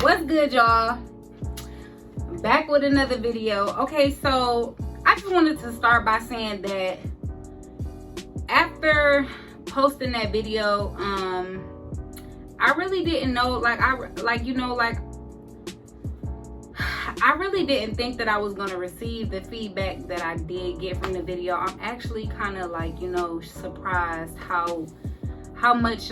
What's good, y'all? Back with another video. Okay, so I just wanted to start by saying that after posting that video, I really didn't know, I really didn't think that I was gonna receive the feedback that I did get from the video. I'm actually kind of surprised how much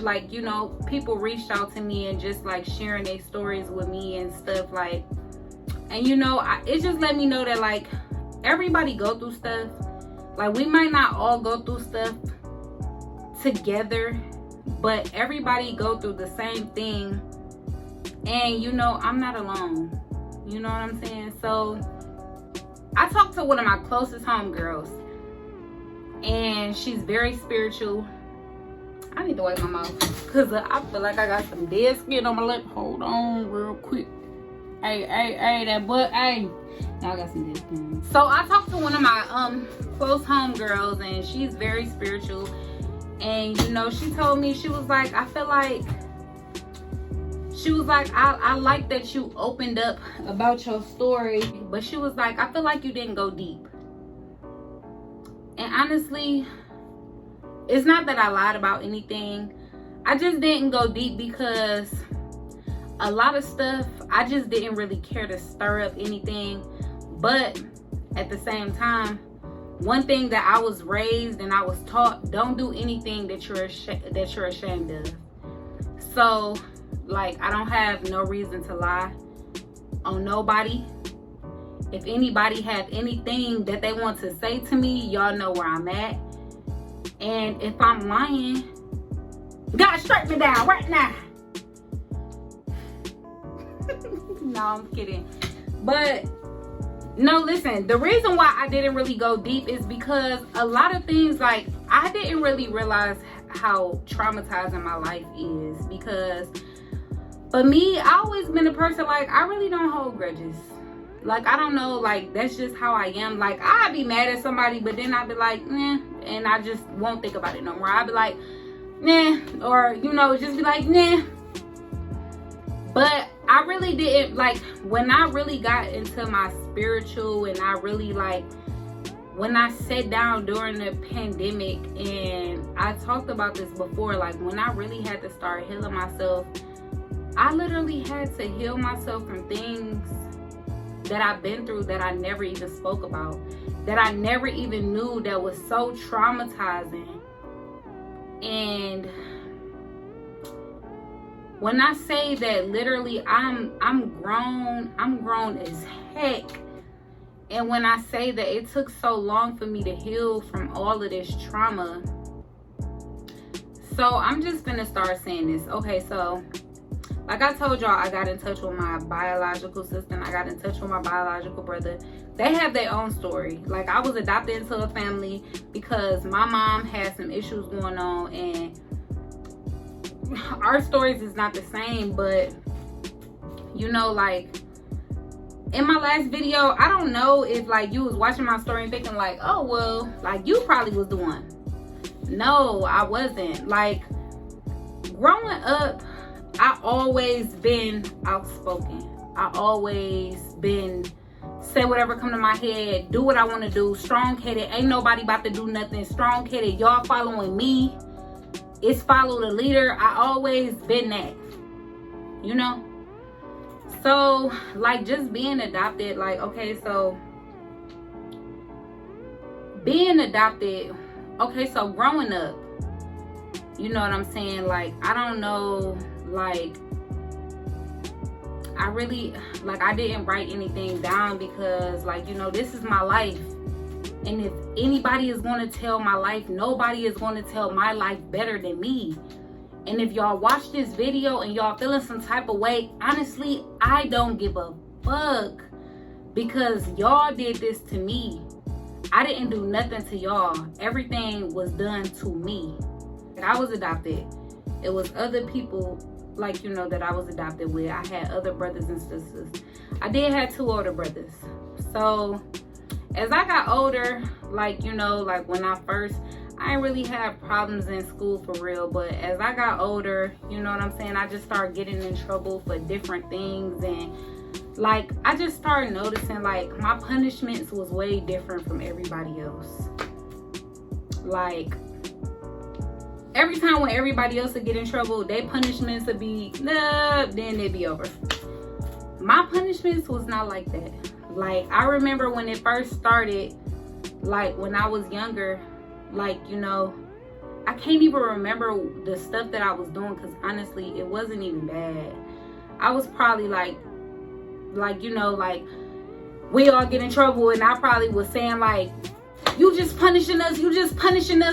people reached out to me and just sharing their stories with me and stuff, and it just let me know that everybody go through stuff. We might not all go through stuff together, but everybody go through the same thing, and I'm not alone. You know what I'm saying? So I talked to one of my closest homegirls, and she's very spiritual. I need to wipe my mouth because I feel like I got some dead skin on my lip. Hold on real quick. Hey, that butt, hey. Now I got some dead skin. So I talked to one of my close homegirls, and she's very spiritual. And she told me, she was like, I like that you opened up about your story, but she was like, I feel like you didn't go deep. And honestly, it's not that I lied about anything. I just didn't go deep because a lot of stuff, I just didn't really care to stir up anything. But at the same time, one thing that I was raised and I was taught, don't do anything that you're ashamed of. So I don't have no reason to lie on nobody. If anybody have anything that they want to say to me, y'all know where I'm at. And if I'm lying, God, strike me down right now. No, I'm kidding. But no, listen, the reason why I didn't really go deep is because a lot of things, I didn't really realize how traumatizing my life is. Because for me, I always been a person, I really don't hold grudges. I don't know, that's just how I am. I'd be mad at somebody, but then I'd be like, nah, and I just won't think about it no more. I'd be like, nah, or, just be like, nah. But I really didn't, when I really got into my spiritual, and I really, when I sat down during the pandemic, and I talked about this before, when I really had to start healing myself, I literally had to heal myself from things that I've been through that I never even spoke about, that I never even knew, that was so traumatizing. And when I say that, literally I'm grown as heck. And when I say that it took so long for me to heal from all of this trauma, so I'm just gonna start saying this. Okay, so like I told y'all, I got in touch with my biological sister, and I got in touch with my biological brother. They have their own story. I was adopted into a family because my mom had some issues going on, and our stories is not the same. But in my last video, I don't know if you was watching my story and thinking oh well, you probably was the one. No, I wasn't. Growing up, I always been outspoken. I always been say whatever come to my head, do what I want to do, strong-headed, ain't nobody about to do nothing, strong-headed, y'all following me, it's follow the leader. I always been that, so just being adopted, okay, so being adopted, okay, so growing up, you know what I'm saying, I don't know, I really, I didn't write anything down because, this is my life. And if anybody is going to tell my life, nobody is going to tell my life better than me. And if y'all watch this video and y'all feeling some type of way, honestly, I don't give a fuck. Because y'all did this to me. I didn't do nothing to y'all. Everything was done to me. I was adopted. It was other people that I was adopted with. I had other brothers and sisters. I did have 2 older brothers. So as I got older, when I first, I didn't really have problems in school for real, but as I got older, you know what I'm saying, I just started getting in trouble for different things, and like I just started noticing like my punishments was way different from everybody else. Like every time when everybody else would get in trouble, their punishments would be nah, then it'd be over. My punishments was not like that. Like I remember when it first started, like when I was younger, like, you know, I can't even remember the stuff that I was doing, because honestly it wasn't even bad. I was probably like you know, like we all get in trouble and I probably was saying like, you just punishing us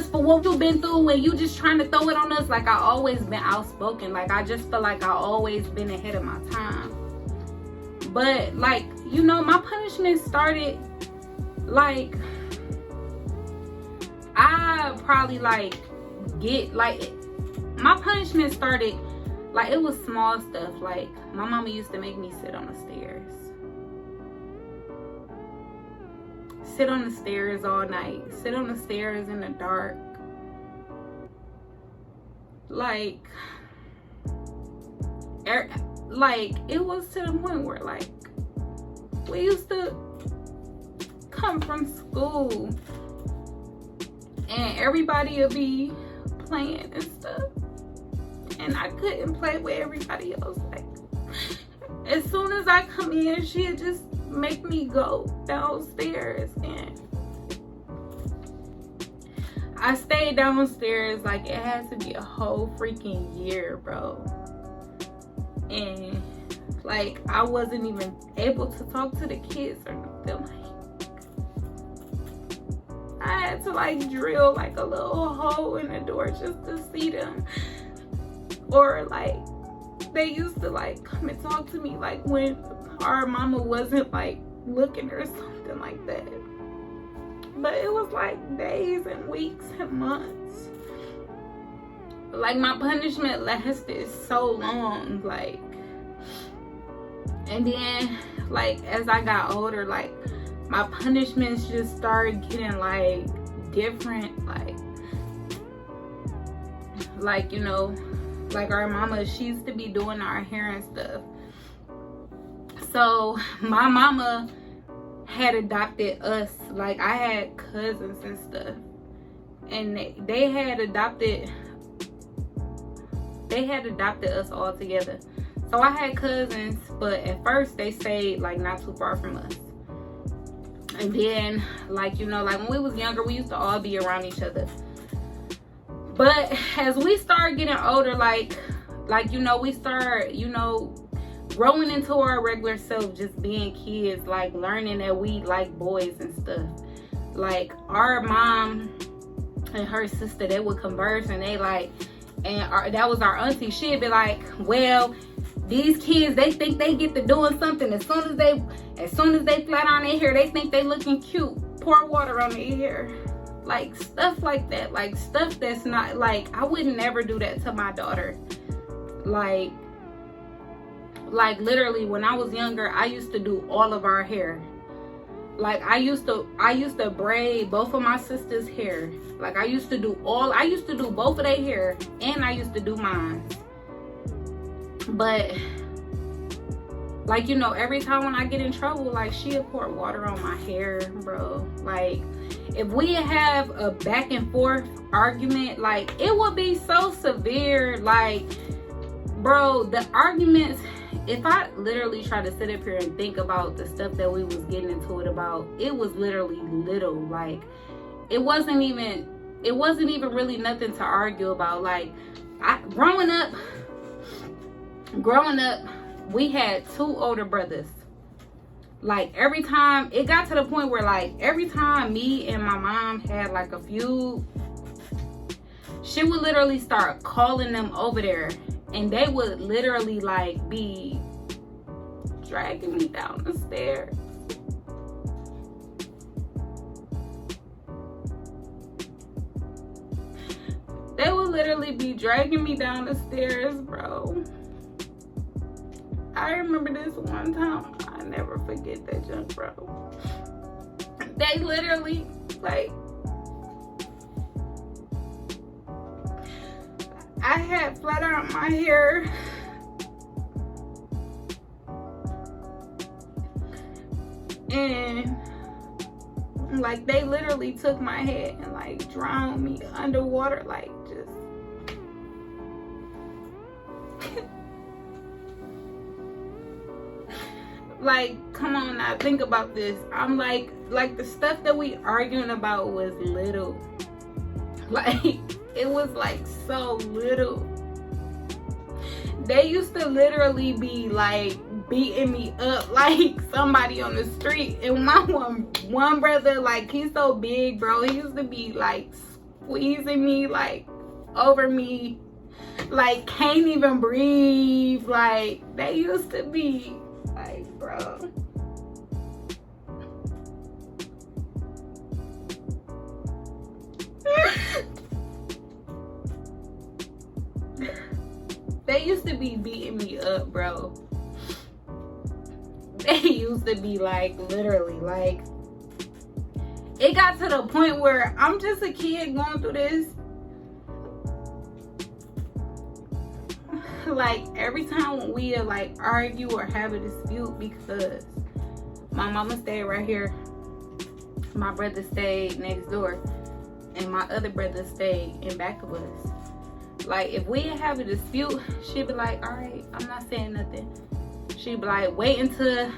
for what you've been through, and you just trying to throw it on us. Like I always been outspoken. Like I just feel like I always been ahead of my time. But like, you know, my punishment started like, I probably like get like, my punishment started like, it was small stuff. Like my mama used to make me sit on the stairs. Sit on the stairs all night. Sit on the stairs in the dark. Like it was to the point where like we used to come from school and everybody would be playing and stuff, and I couldn't play with everybody else. Like as soon as I come in, she'd just make me go downstairs, and I stayed downstairs like it had to be a whole freaking year, bro. And like I wasn't even able to talk to the kids or nothing. Like I had to like drill like a little hole in the door just to see them. Or like they used to like come and talk to me like when our mama wasn't like looking or something like that. But it was like days and weeks and months. Like my punishment lasted so long, like, and then like as I got older, like my punishments just started getting like different. Like you know, like our mama, she used to be doing our hair and stuff. So my mama had adopted us. Like I had cousins and stuff, and they had adopted us all together. So I had cousins, but at first they stayed like not too far from us. And then like, you know, like when we was younger, we used to all be around each other. But as we started getting older, like you know, we start, you know, growing into our regular self, just being kids, like learning that we like boys and stuff. Like our mom and her sister, they would converse, and they like, and that was our auntie. She'd be like, well, these kids, they think they get to doing something as soon as they flat on their hair, they think they looking cute. Pour water on their hair. Like stuff like that. Like stuff that's not, like I would never do that to my daughter. Like literally when I was younger, I used to do all of our hair. Like I used to braid both of my sisters' hair. Like I used to do both of their hair, and I used to do mine. But like, you know, every time when I get in trouble, like she'll pour water on my hair, bro. Like if we have a back and forth argument, like it would be so severe. Like, bro, the arguments, if I literally try to sit up here and think about the stuff that we was getting into it about, it was literally little. Like it wasn't even really nothing to argue about. Like growing up, we had 2 older brothers. Like every time, it got to the point where like every time me and my mom had like a feud, she would literally start calling them over there, and they would literally like be dragging me down the stairs. They would literally be dragging me down the stairs, bro. I remember this one time, I never forget that junk, bro. They literally, like, I had flat out my hair. And like they literally took my head and like drowned me underwater, like just like, come on now, think about this. I'm like the stuff that we arguing about was little. Like, it was like so little. They used to literally be like beating me up like somebody on the street. And my one brother, like, he's so big, bro. He used to be like squeezing me like over me, like can't even breathe. Like, they used to be like, bro. They used to be beating me up, bro. They used to be like, literally, like, it got to the point where I'm just a kid going through this. Like, every time when we like argue or have a dispute, because my mama stayed right here, my brother stayed next door, and my other brother stayed in back of us. Like, if we have a dispute, she'd be like, all right, I'm not saying nothing. She'd be like, wait until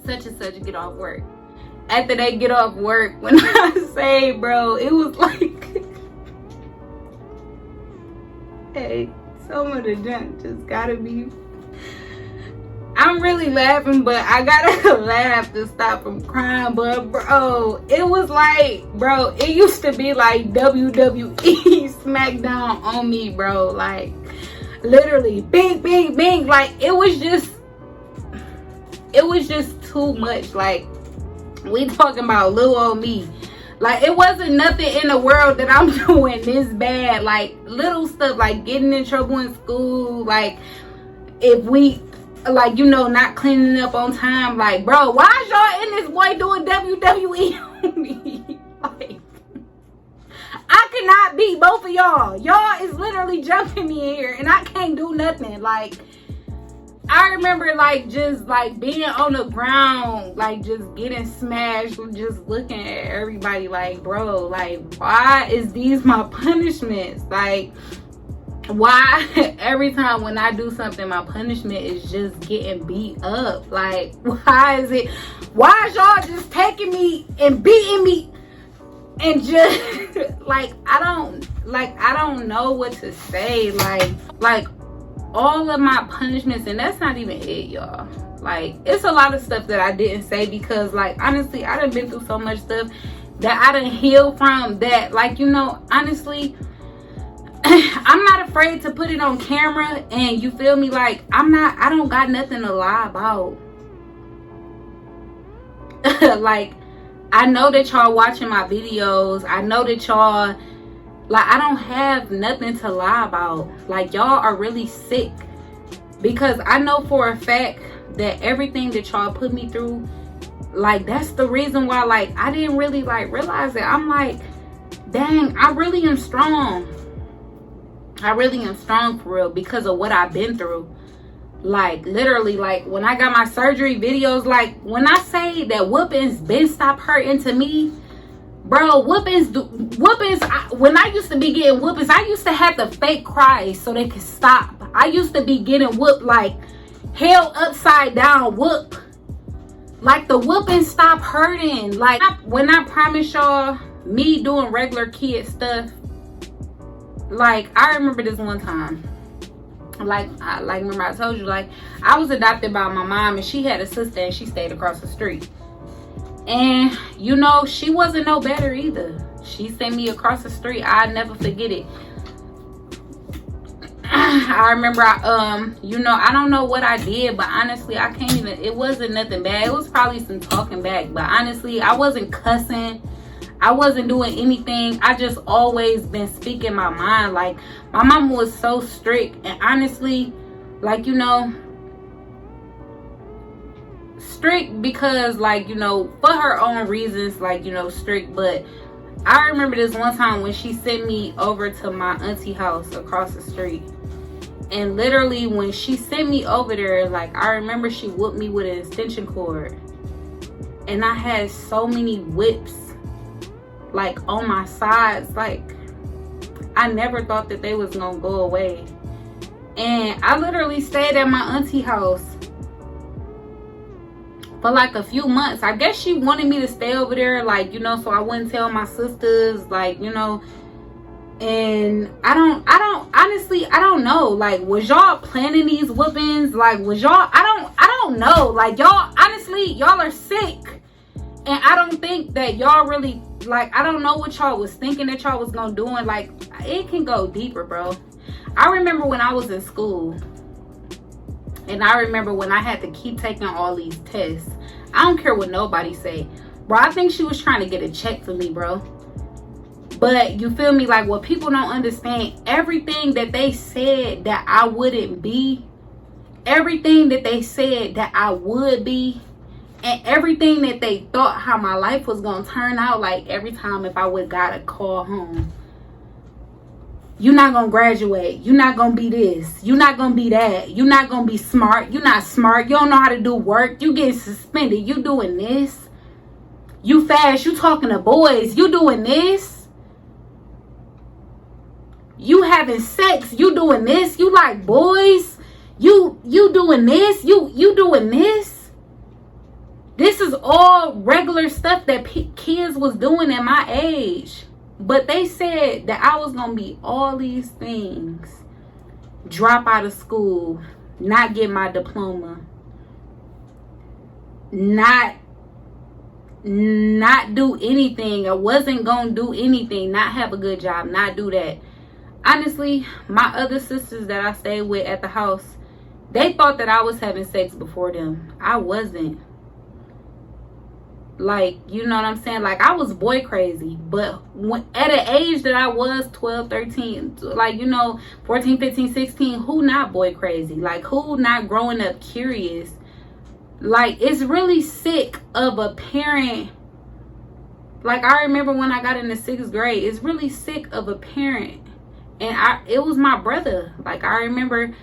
such and such get off work. After they get off work, when I say, bro, it was like, hey, some of the junk just gotta be. I'm really laughing, but I gotta laugh to stop from crying. But bro, it was like, bro, it used to be like WWE SmackDown on me, bro. Like, literally, bing, bing, bing. Like, it was just too much. Like, we talking about little old me. Like, it wasn't nothing in the world that I'm doing this bad. Like, little stuff, like getting in trouble in school. Like, if we, like, you know, not cleaning up on time. Like, bro, why is y'all in this boy doing WWE on me? Like, I cannot beat both of y'all. Y'all is literally jumping me in here and I can't do nothing. Like, I remember, like, just like being on the ground, like just getting smashed, just looking at everybody like, bro, like, why is these my punishments? Like, why every time when I do something, my punishment is just getting beat up? Like, why is y'all just taking me and beating me and just like, I don't know what to say. Like all of my punishments, and that's not even it, y'all. Like, it's a lot of stuff that I didn't say because, like, honestly, I done been through so much stuff that I done healed from, that, like, you know, honestly, I'm not afraid to put it on camera, and you feel me? Like, I don't got nothing to lie about. Like, I know that y'all watching my videos. I know that y'all, like, I don't have nothing to lie about. Like, y'all are really sick, because I know for a fact that everything that y'all put me through, like, that's the reason why, like, I didn't really, like, realize it. I'm like, dang, I really am strong. I really am strong for real because of what I've been through. Like, literally, like, when I got my surgery videos, like, when I say that whoopings been stop hurting to me, bro, whoopings, when I used to be getting whoopings, I used to have to fake cry so they could stop. I used to be getting whooped, like, held upside down whoop. Like, the whoopings stop hurting. Like, when I promise y'all, me doing regular kid stuff, like, I remember this one time. Like, remember I told you, like, I was adopted by my mom, and she had a sister, and she stayed across the street. And, you know, she wasn't no better either. She sent me across the street. I'll never forget it. I remember, you know, I don't know what I did, but honestly, I can't even, it wasn't nothing bad. It was probably some talking back, but honestly, I wasn't cussing. I wasn't doing anything. I just always been speaking my mind. Like, my mom was so strict, and honestly, like, you know, strict because, like, you know, for her own reasons, like, you know, strict, but I remember this one time when she sent me over to my auntie house across the street. And literally when she sent me over there, like, I remember she whooped me with an extension cord. And I had so many whips, like, on my sides. Like, I never thought that they was gonna go away. And I literally stayed at my auntie house for like a few months. I guess she wanted me to stay over there, like, you know, so I wouldn't tell my sisters, like, you know. And I don't honestly, I don't know, like, was y'all planning these whoopings? Like, was y'all, I don't know, like, y'all, honestly, y'all are sick. And I don't think that y'all really, like, I don't know what y'all was thinking that y'all was gonna do. And like, it can go deeper, bro. I remember when I was in school, and I remember when I had to keep taking all these tests. I don't care what nobody say, bro. I think she was trying to get a check for me, bro. But you feel me? Like, what people don't understand, everything that they said that I wouldn't be, everything that they said that I would be, and everything that they thought how my life was gonna turn out, like, every time if I would got a call home, you're not gonna graduate, you're not gonna be this, you're not gonna be that, you're not gonna be smart, you're not smart, you don't know how to do work, you getting suspended, you doing this, you fast, you talking to boys, you doing this, you having sex, you doing this, you like boys, you doing this, you doing this. This is all regular stuff that kids was doing at my age. But they said that I was going to be all these things. Drop out of school. Not get my diploma. Not do anything. I wasn't going to do anything. Not have a good job. Not do that. Honestly, my other sisters that I stayed with at the house, they thought that I was having sex before them. I wasn't. Like, you know what I'm saying? Like, I was boy crazy. But when, at an age that I was 12, 13, like, you know, 14, 15, 16, who not boy crazy? Like, who not growing up curious? Like, it's really sick of a parent. Like, I remember when I got into 6th grade, it's really sick of a parent. And it was my brother. Like, I remember,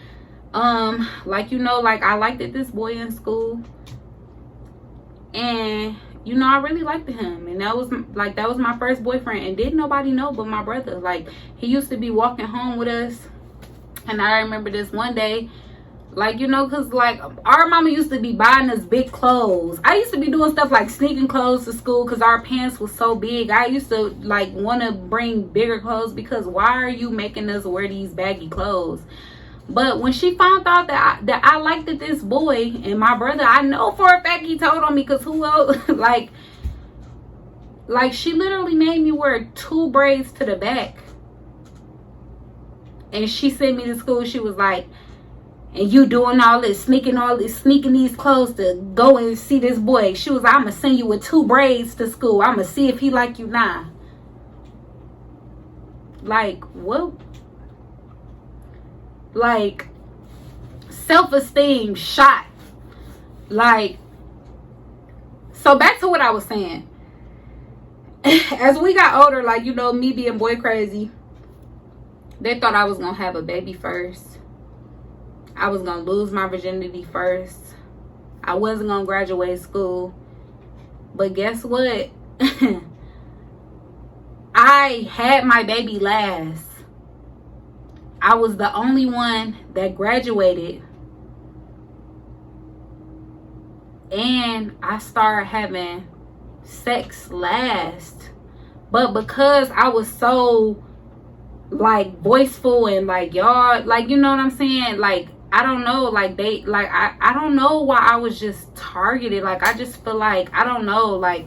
like, you know, like, I liked this boy in school. And, you know, I really liked him. And that was my first boyfriend. And didn't nobody know but my brother. Like, he used to be walking home with us. And I remember this one day, like, you know, because, like, our mama used to be buying us big clothes. I used to be doing stuff like sneaking clothes to school because our pants was so big. I used to, like, want to bring bigger clothes because why are you making us wear these baggy clothes? But when she found out that I liked this boy and my brother, I know for a fact he told on me, because who else? like she literally made me wear 2 braids to the back. And she sent me to school. She was like, and you doing all this, sneaking these clothes to go and see this boy. She was like, I'm going to send you with 2 braids to school. I'm going to see if he like you now. Like, what? Like, self-esteem shot. Like, so back to what I was saying. As we got older, like, you know, me being boy crazy, they thought I was going to have a baby first. I was going to lose my virginity first. I wasn't going to graduate school. But guess what? I had my baby last. I was the only one that graduated. And I started having sex last. But because I was so, like, voiceful and, like, y'all, like, you know what I'm saying? Like, I don't know, like, they, like, I don't know why I was just targeted. Like, I just feel like, I don't know, like,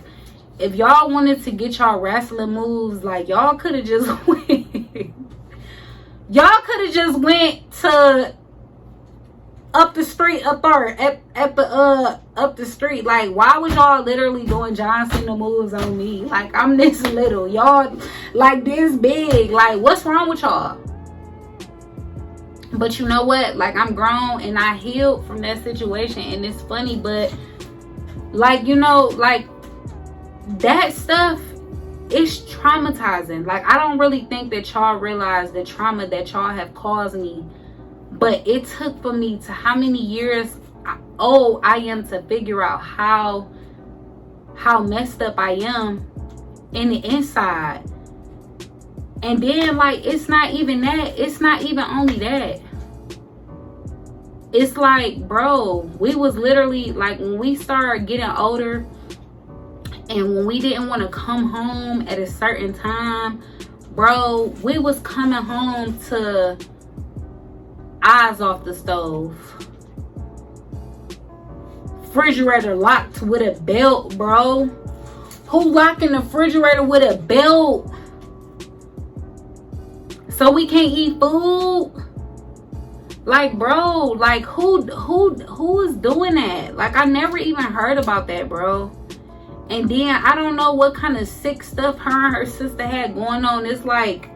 if y'all wanted to get y'all wrestling moves, like, y'all could have just went. Y'all could have just went to up the street, up the street. Like, why was y'all literally doing John Cena moves on me? Like, I'm this little, y'all like this big. Like, what's wrong with y'all? But you know what? Like, I'm grown and I healed from that situation. And it's funny, but, like, you know, like, that stuff it's traumatizing. Like, I don't really think that y'all realize the trauma that y'all have caused me. But it took for me to how many years old I am to figure out how messed up I am in the inside. And then, like, it's not even that. It's not even only that. It's like, bro, we was literally, like, when we started getting older and when we didn't want to come home at a certain time, bro, we was coming home to eyes off the stove, refrigerator locked with a belt, bro. Who locking the refrigerator with a belt so we can't eat food? Like, bro, like, who is doing that? Like, I never even heard about that, bro. And then I don't know what kind of sick stuff her and her sister had going on. It's like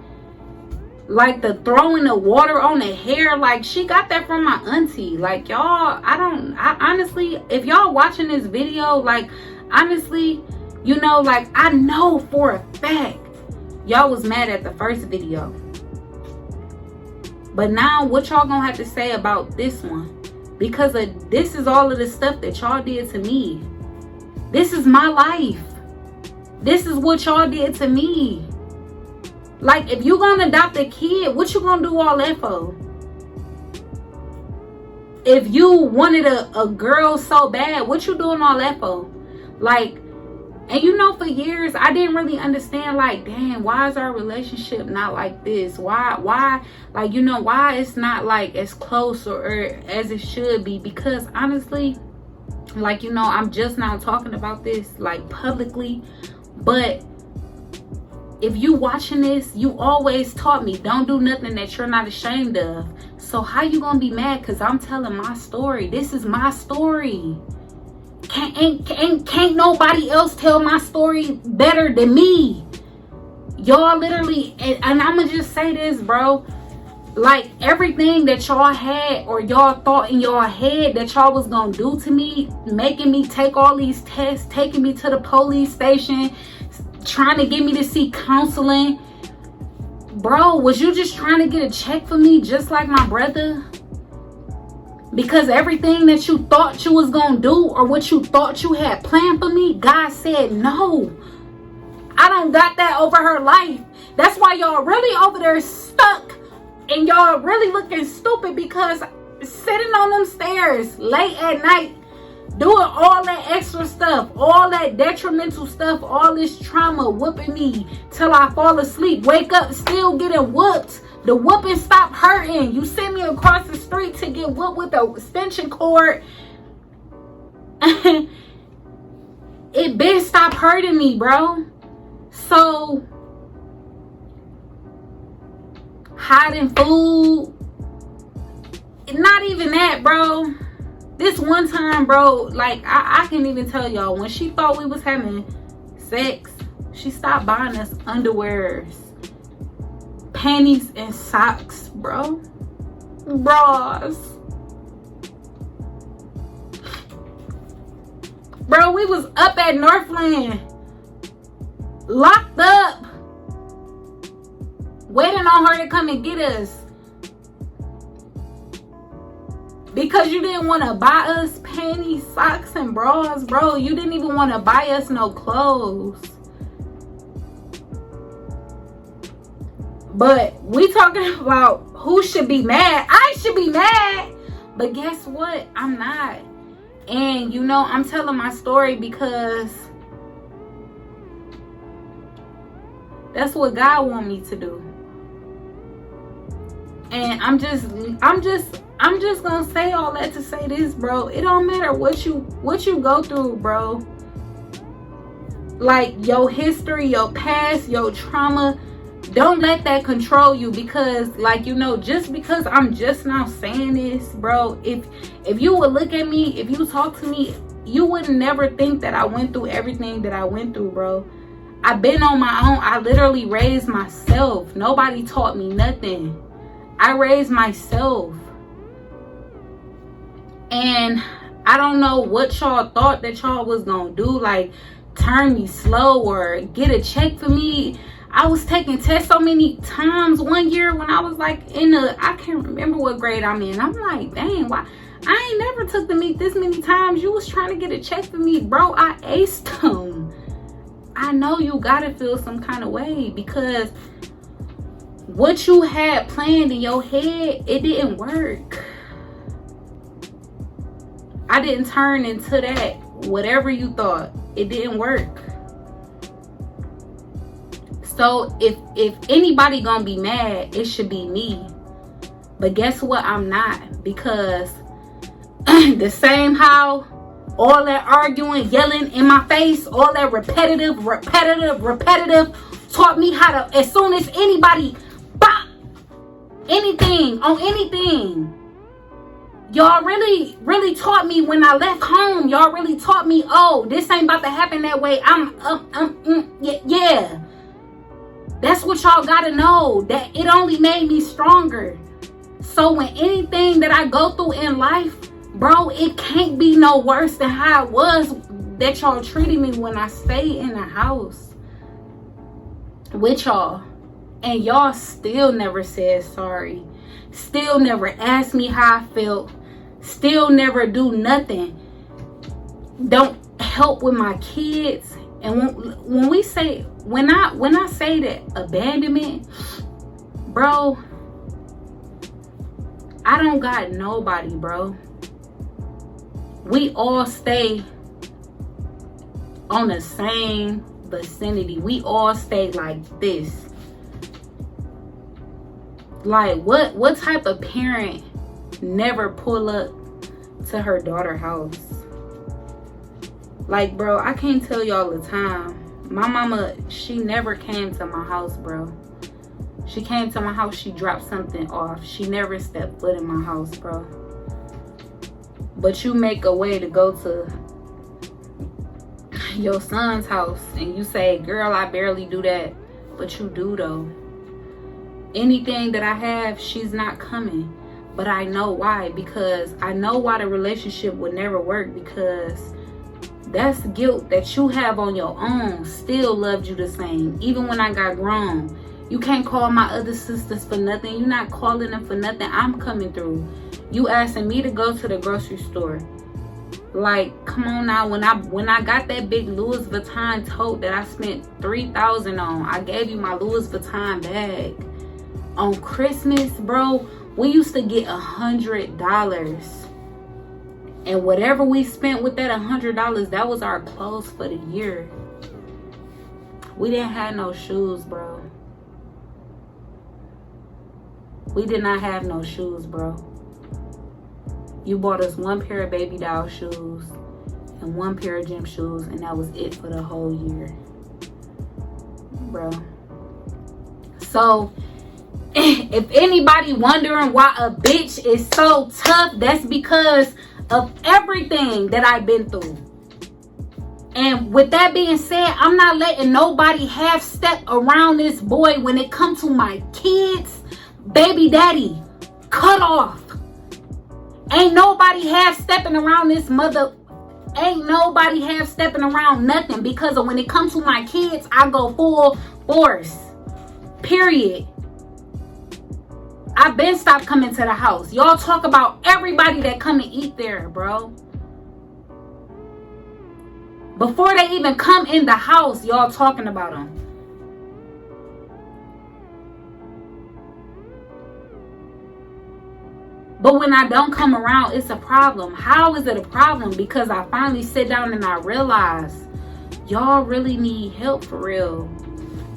the throwing the water on the hair. Like, she got that from my auntie. Like, y'all, I honestly, if y'all watching this video, like, honestly, you know, like, I know for a fact y'all was mad at the first video. But now what y'all gonna have to say about this one? Because this is all of the stuff that y'all did to me. This is my life. This is what y'all did to me. Like, if you gonna adopt a kid, what you gonna do all that for? If you wanted a girl so bad, what you doing all that for? Like, and you know, for years I didn't really understand, like, damn, why is our relationship not like this? Why, like, you know, why it's not like as close or as it should be? Because honestly, like, you know, I'm just now talking about this, like, publicly. But if you watching this, you always taught me, don't do nothing that you're not ashamed of. So how you gonna be mad because I'm telling my story? This is my story. Can't nobody else tell my story better than me. Y'all literally, and I'm gonna just say this, bro. Like, everything that y'all had or y'all thought in y'all head that y'all was gonna do to me, making me take all these tests, taking me to the police station, trying to get me to see counseling. Bro, was you just trying to get a check for me just like my brother? Because everything that you thought you was gonna do or what you thought you had planned for me, God said no. I don't got that over her life. That's why y'all really over there stuck and y'all really looking stupid, because sitting on them stairs late at night doing all that extra stuff, all that detrimental stuff, all this trauma whooping me till I fall asleep, wake up still getting whooped. The whooping stopped hurting. You send me across the street to get whooped with a extension cord. It been stopped hurting me, bro. So, hiding food. Not even that, bro. This one time, bro, like, I can't even tell y'all. When she thought we was having sex, she stopped buying us underwears, panties, and socks, bro. Bras. Bro, we was up at Northland, locked up, waiting on her to come and get us. Because you didn't want to buy us panties, socks, and bras, bro. You didn't even want to buy us no clothes. But we talking about who should be mad. I should be mad. But guess what? I'm not. And, you know, I'm telling my story because that's what God want me to do. And I'm just gonna say all that to say this, bro. It don't matter what you go through, bro. Like, your history, your past, your trauma, don't let that control you. Because, like, you know, just because I'm just now saying this, bro, if you would look at me, if you talk to me, you would never think that I went through everything that I went through, bro. I've been on my own. I literally raised myself. Nobody taught me nothing. I raised myself. And I don't know what y'all thought that y'all was gonna do. Like, turn me slow or get a check for me. I was taking tests so many times one year when I was like I can't remember what grade I'm in. I'm like, dang, why? I ain't never took the meat this many times. You was trying to get a check for me, bro. I aced them. I know you gotta feel some kind of way because what you had planned in your head, it didn't work. I didn't turn into that. Whatever you thought, it didn't work. So if anybody gonna be mad, it should be me. But guess what? I'm not, because the same how all that arguing, yelling in my face, all that repetitive taught me how to, as soon as anybody bop anything on anything, y'all really taught me when I left home. Y'all really taught me, oh, this ain't about to happen that way. Yeah. That's what y'all gotta know, that it only made me stronger. So when anything that I go through in life, bro, it can't be no worse than how it was that y'all treated me when I stayed in the house with y'all. And y'all still never said sorry. Still never asked me how I felt. Still never do nothing. Don't help with my kids. And when I say that abandonment, bro, I don't got nobody, bro. We all stay on the same vicinity. We all stay like this. Like, what type of parent never pull up to her daughter's house? Like, bro, I can't tell y'all the time. My mama, she never came to my house, bro. She came to my house, she dropped something off. She never stepped foot in my house, bro. But you make a way to go to your son's house and you say, girl, I barely do that. But you do, though. Anything that I have, she's not coming. But I know why. Because I know why the relationship would never work. Because that's guilt that you have on your own. Still loved you the same. Even when I got grown. You can't call my other sisters for nothing. You're not calling them for nothing. I'm coming through. You asking me to go to the grocery store. Like, come on now. When I got that big Louis Vuitton tote that I spent $3,000 on, I gave you my Louis Vuitton bag. On Christmas, bro, we used to get $100. And whatever we spent with that $100, that was our clothes for the year. We didn't have no shoes, bro. We did not have no shoes, bro. You bought us one pair of baby doll shoes and one pair of gym shoes, and that was it for the whole year, bro. So if anybody wondering why a bitch is so tough, that's because of everything that I've been through. And with that being said, I'm not letting nobody half step around this boy when it comes to my kids. Baby daddy, cut off. Ain't nobody half stepping around this mother. Ain't nobody half stepping around nothing, because of when it comes to my kids, I go full force. Period. I've been stopped coming to the house. Y'all talk about everybody that come and eat there, bro. Before they even come in the house, y'all talking about them. But when I don't come around, it's a problem. How is it a problem? Because I finally sit down and I realize y'all really need help for real.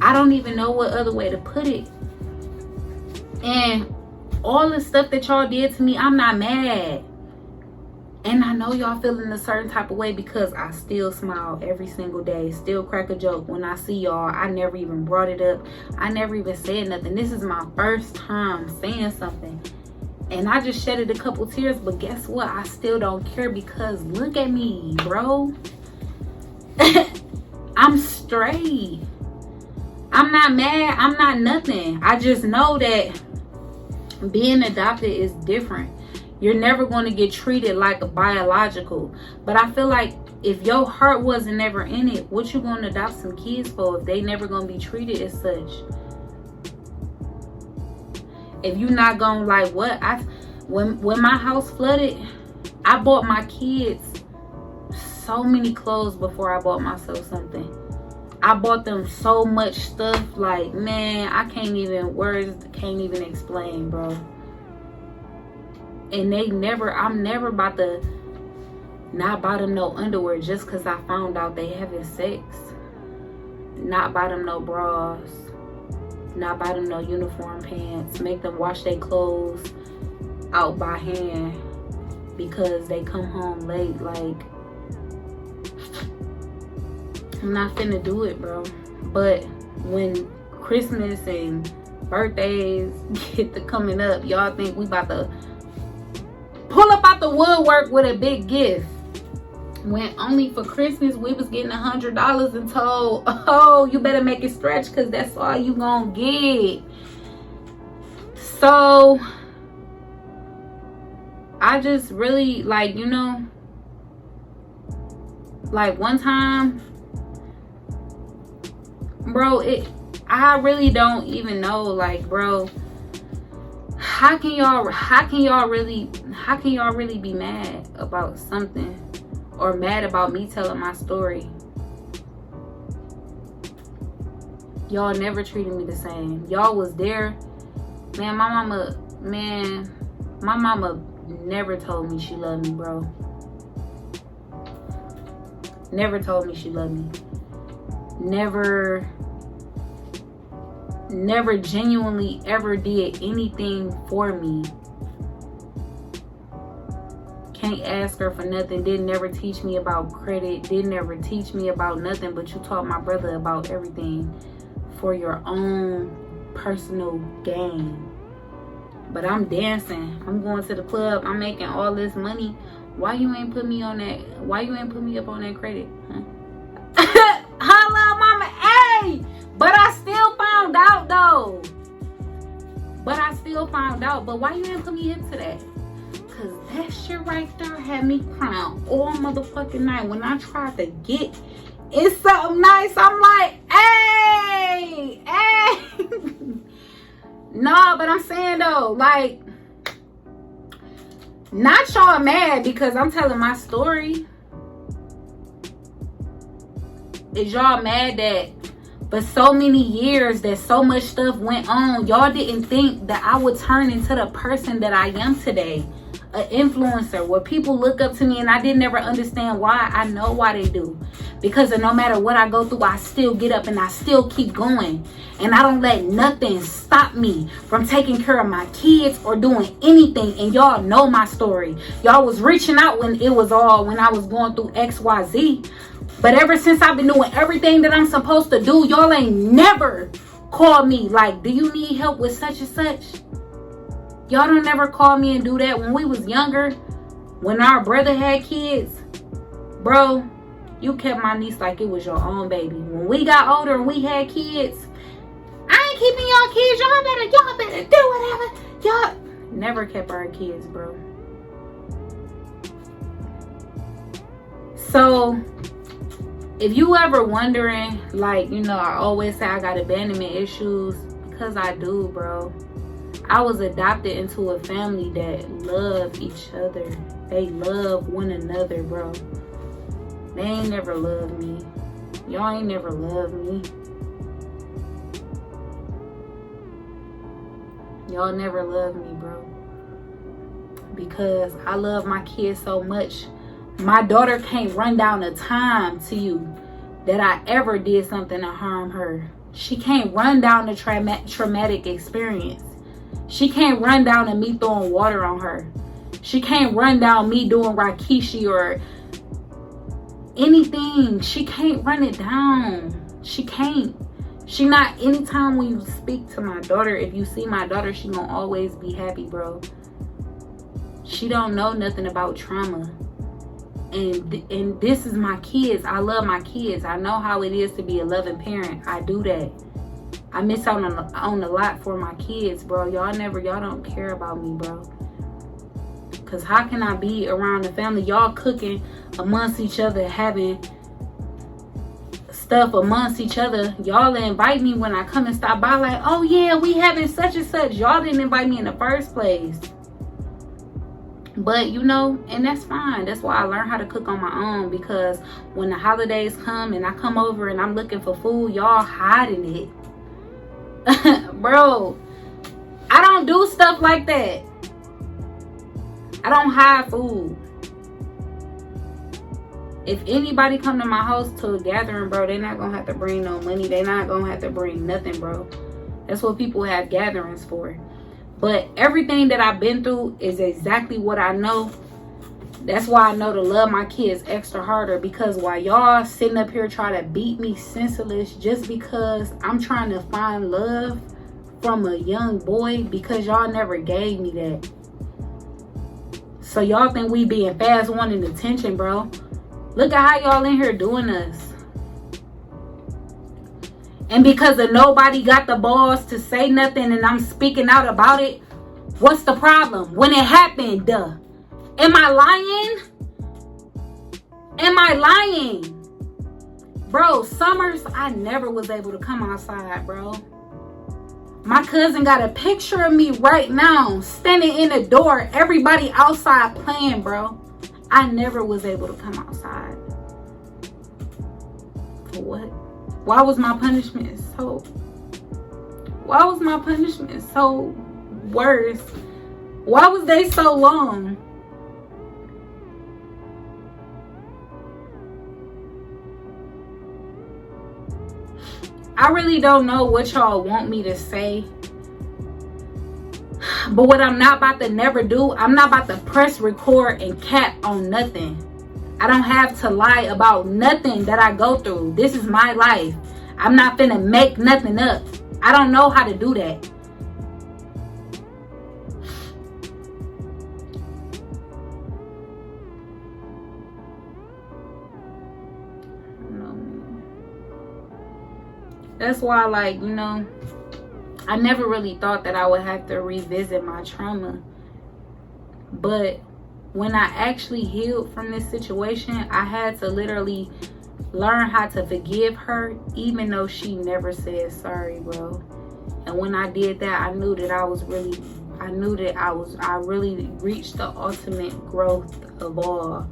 I don't even know what other way to put it. And all the stuff that y'all did to me, I'm not mad. And I know y'all feeling a certain type of way because I still smile every single day. Still crack a joke when I see y'all. I never even brought it up. I never even said nothing. This is my first time saying something. And I just shedded a couple tears. But guess what? I still don't care because look at me, bro. I'm straight. I'm not mad. I'm not nothing. I just know that being adopted is different. You're never going to get treated like a biological. But I feel like if your heart wasn't never in it, what you going to adopt some kids for if they never going to be treated as such? If you not going to like what? When my house flooded, I bought my kids so many clothes before I bought myself something. I bought them so much stuff, like, man, I can't even, words can't even explain, bro. And I'm never about to not buy them no underwear just because I found out they having sex. Not buy them no bras. Not buy them no uniform pants. Make them wash their clothes out by hand because they come home late. Like, I'm not finna do it, bro. But when Christmas and birthdays get to coming up, y'all think we about to pull up out the woodwork with a big gift, when only for Christmas we was getting $100 and told, oh, you better make it stretch because that's all you gonna get. So I just really, like, you know, like one time, bro, I really don't even know, like, bro, how can y'all really be mad about something, or mad about me telling my story? Y'all never treated me the same. Y'all was there. Man, my mama never told me she loved me, bro. Never told me she loved me. Never genuinely ever did anything for me. Can't ask her for nothing. Didn't never teach me about credit. Didn't ever teach me about nothing, but you taught my brother about everything for your own personal gain. But I'm dancing. I'm going to the club. I'm making all this money. Why you ain't put me on that? Why you ain't put me up on that credit? Huh? Holla, mama. Hey! But I still found out, though. But why you ain't put me into that? Because that shit right there had me crying all motherfucking night. When I tried to get in something nice, I'm like, hey! Nah, but I'm saying, though, like, not y'all mad because I'm telling my story. Is y'all mad that for so many years that so much stuff went on, y'all didn't think that I would turn into the person that I am today? An influencer where people look up to me, and I didn't ever understand why. I know why they do. Because no matter what I go through, I still get up and I still keep going. And I don't let nothing stop me from taking care of my kids or doing anything. And y'all know my story. Y'all was reaching out when I was going through XYZ. But ever since I've been doing everything that I'm supposed to do, y'all ain't never called me like, do you need help with such and such? Y'all don't never call me and do that. When we was younger, when our brother had kids, bro, you kept my niece like it was your own baby. When we got older and we had kids, I ain't keeping y'all kids. Y'all better do whatever. Y'all never kept our kids, bro. So if you ever wondering, like, you know, I always say I got abandonment issues, because I do, bro. I was adopted into a family that love each other. They love one another, bro. They ain't never loved me. Y'all ain't never loved me. Y'all never loved me, bro. Because I love my kids so much. My daughter can't run down a time to you that I ever did something to harm her. She can't run down the traumatic experience. She can't run down to me throwing water on her. She can't run down me doing Rakishi or anything. She can't run it down. She can't. She not, anytime when you speak to my daughter, if you see my daughter, she gonna always be happy, bro. She don't know nothing about trauma. And this is my kids. I love my kids. I know how it is to be a loving parent. I do that. I miss out on a lot for my kids, bro. Y'all don't care about me, bro. Because how can I be around the family? Y'all cooking amongst each other, having stuff amongst each other. Y'all invite me when I come and stop by, like, oh yeah, we having such and such. Y'all didn't invite me in the first place. But you know, and that's fine. That's why I learned how to cook on my own, because when the holidays come and I come over and I'm looking for food, y'all hiding it. Bro, I don't do stuff like that. I don't hide food. If anybody come to my house to a gathering, bro, they're not gonna have to bring no money. They're not gonna have to bring nothing, bro. That's what people have gatherings for. But everything that I've been through is exactly what I know. That's why I know to love my kids extra harder. Because while y'all sitting up here trying to beat me senseless just because I'm trying to find love from a young boy, because y'all never gave me that. So y'all think we being fast wanting attention, bro. Look at how y'all in here doing us. And because of nobody got the balls to say nothing and I'm speaking out about it, what's the problem? When it happened, am I lying? Am I lying? Bro, summers, I never was able to come outside, bro. My cousin got a picture of me right now, standing in the door, everybody outside playing, bro. I never was able to come outside. For what? Why was my punishment so worse? Why was they so long? I really don't know what y'all want me to say. But what I'm not about to never do, I'm not about to press record and cap on nothing. I don't have to lie about nothing that I go through. This is my life. I'm not finna make nothing up. I don't know how to do that. That's why, like, you know, I never really thought that I would have to revisit my trauma. But when I actually healed from this situation, I had to literally learn how to forgive her, even though she never said sorry, bro. And when I did that, I knew that I really reached the ultimate growth of all.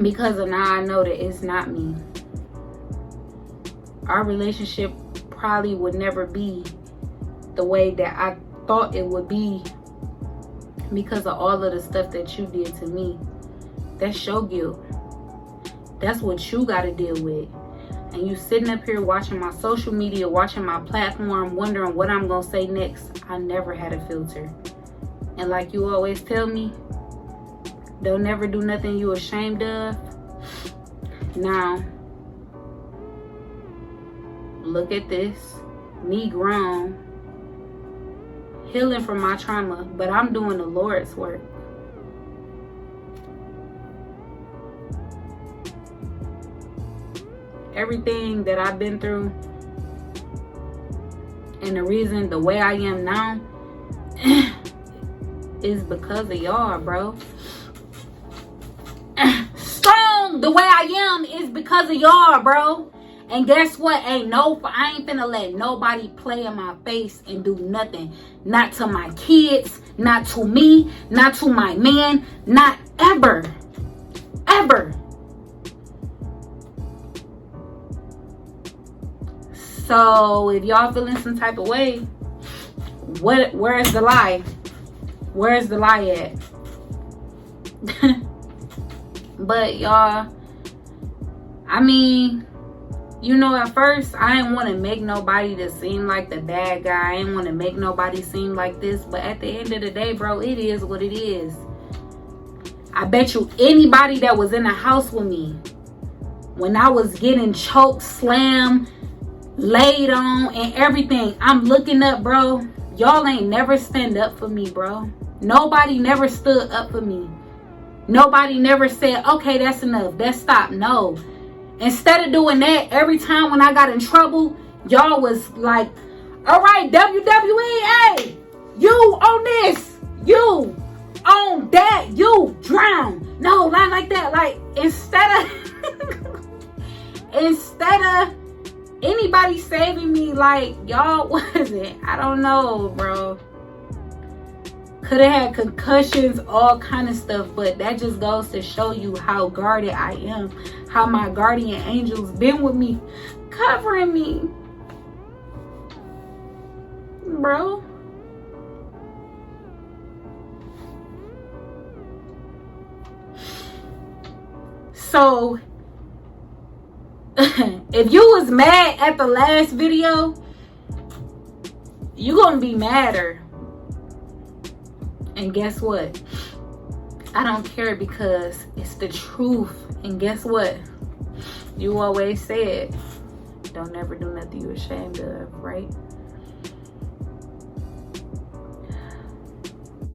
Because of now I know that it's not me. Our relationship probably would never be the way that I thought it would be, because of all of the stuff that you did to me. That's your guilt. That's what you got to deal with. And you sitting up here watching my social media, watching my platform, wondering what I'm going to say next. I never had a filter. And like you always tell me, don't never do nothing you ashamed of. Now, look at this. Me grown, healing from my trauma, but I'm doing the Lord's work. Everything that I've been through, and the reason the way I am now is because of y'all, bro. Strong the way I am is because of y'all, bro. And guess what? I ain't finna let nobody play in my face and do nothing. Not to my kids, not to me, not to my man, not ever. Ever. So if y'all feeling some type of way, where's the lie? Where's the lie at? But y'all, I mean, you know, at first I didn't want to make nobody to seem like the bad guy. I didn't want to make nobody seem like this. But at the end of the day, bro, it is what it is. I bet you anybody that was in the house with me when I was getting choked, slammed, laid on and everything, I'm looking up, bro. Y'all ain't never stand up for me, bro. Nobody never stood up for me. Nobody never said, okay, that's enough, let's stop. No. Instead of doing that, every time when I got in trouble, y'all was like, all right, WWE, hey, you on this, you. on that, you drown. No, not like that. Like, instead of anybody saving me, like, y'all wasn't. I don't know, bro. Could have had concussions, all kind of stuff, but that just goes to show you how guarded I am, how my guardian angels been with me, covering me, bro. So if you was mad at the last video, you gonna be madder. And guess what? I don't care, because it's the truth. And guess what? You always said, don't never do nothing you're ashamed of, right?